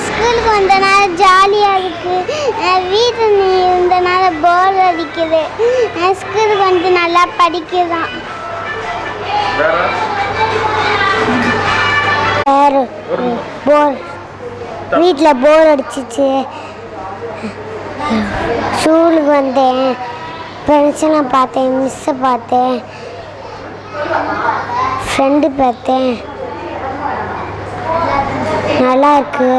ஸ்கூலுக்கு வந்தனால ஜாலியாக இருக்குது. வீட்டில் இருந்தனால போர் அடிக்குது. ஸ்கூலுக்கு வந்து நல்லா படிக்குதான். வேறு போர் வீட்டில் போர் அடிச்சிச்சு. ஸ்கூலுக்கு வந்தேன், ஃப்ரெண்ட்ஸை பார்த்தேன், மிஸ்ஸை பார்த்தேன், ஃப்ரெண்டு பார்த்தேன். நல்லா இருக்கு.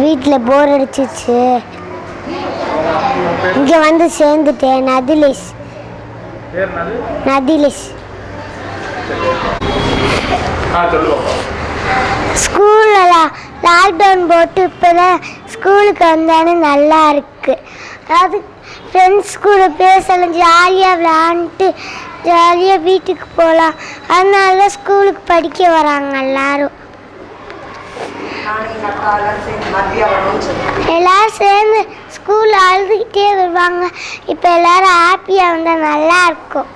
வீட்டில் போர் அடிச்சிச்சு. இங்கே வந்து சேர்ந்துட்டேன். நதிலேஷ் ஸ்கூலில் லாக்டவுன் போட்டு இப்போ தான் ஸ்கூலுக்கு வந்தானே நல்லா இருக்கு. அது ஃப்ரெண்ட்ஸ் கூட பேசலாம், ஜாலியாக விளையாண்டுட்டு ஜாலியாக வீட்டுக்கு போகலாம். அதனால தான் ஸ்கூலுக்கு படிக்க வராங்க எல்லாரும். எல்லாரும் சேர்ந்து ஸ்கூலில் அழுதுகிட்டே வருவாங்க. இப்போ எல்லாரும் ஹாப்பியாக வந்தால் நல்லா இருக்கும்.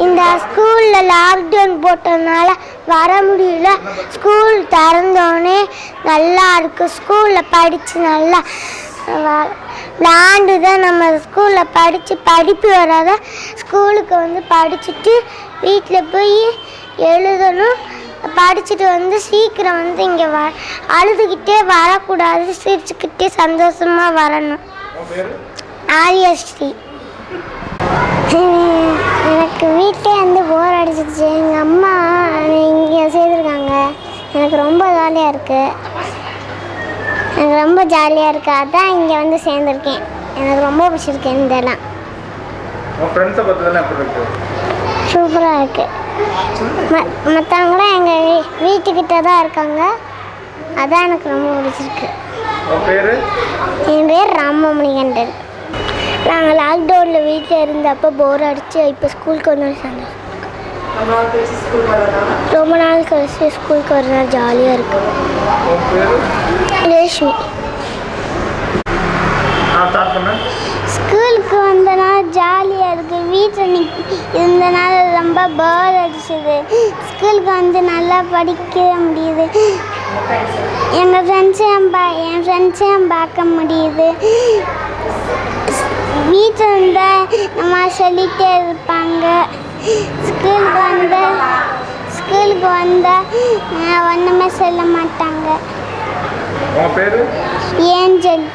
இந்த ஸ்கூலில் லாக்டவுன் போட்டதுனால வர முடியல. ஸ்கூல் திறந்தோடனே நல்லா இருக்கு. ஸ்கூலில் படித்து நல்லா விளாண்டு தான் நம்ம ஸ்கூலில் படிப்பு வராத ஸ்கூலுக்கு வந்து படிச்சுட்டு வீட்டில் போய் எழுதணும். படிச்சுட்டு வந்து சீக்கிரம் வந்து இங்கே அழுதுகிட்டே வரக்கூடாது, சிரிச்சுக்கிட்டே சந்தோஷமாக வரணும். ஆரியஸ்ரீ. எனக்கு வீட்டிலே வந்து போர் அடிச்சிச்சு. எங்கள் அம்மா இங்கே சேர்த்துருக்காங்க. எனக்கு ரொம்ப ஜாலியாக இருக்குது. அதான் இங்கே வந்து சேர்ந்துருக்கேன். எனக்கு ரொம்ப பிடிச்சிருக்கு. இதெல்லாம் சூப்பராக இருக்குது. மற்றவங்களாம் எங்கள் வீட்டுக்கிட்ட தான் இருக்காங்க. அதான் எனக்கு ரொம்ப பிடிச்சிருக்கு. என் பேர் ராமமணிகண்டன். நாங்கள் லாக்டவுனில் வீட்டில் இருந்தப்போ போர் அடித்து இப்போ ஸ்கூலுக்கு வந்து சந்தோஷம். ரொம்ப நாள் கழிச்சு ஸ்கூலுக்கு வரனால ஜாலியாக இருக்குது. ரேஷ்மி. ஸ்கூலுக்கு வந்தனால ஜாலியாக இருக்குது. வீட்டில் இருந்தனால ரொம்ப போர் அடிச்சுது. ஸ்கூலுக்கு வந்து நல்லா படிக்க முடியுது. என் ஃப்ரெண்ட்ஸையும் பார்க்க முடியுது. வீட்டில் இருந்தால் நம்ம சொல்லிகிட்டே இருப்பாங்க. ஸ்கூலுக்கு வந்தால் ஒன்றுமே சொல்ல மாட்டாங்க. ஏஞ்சல்.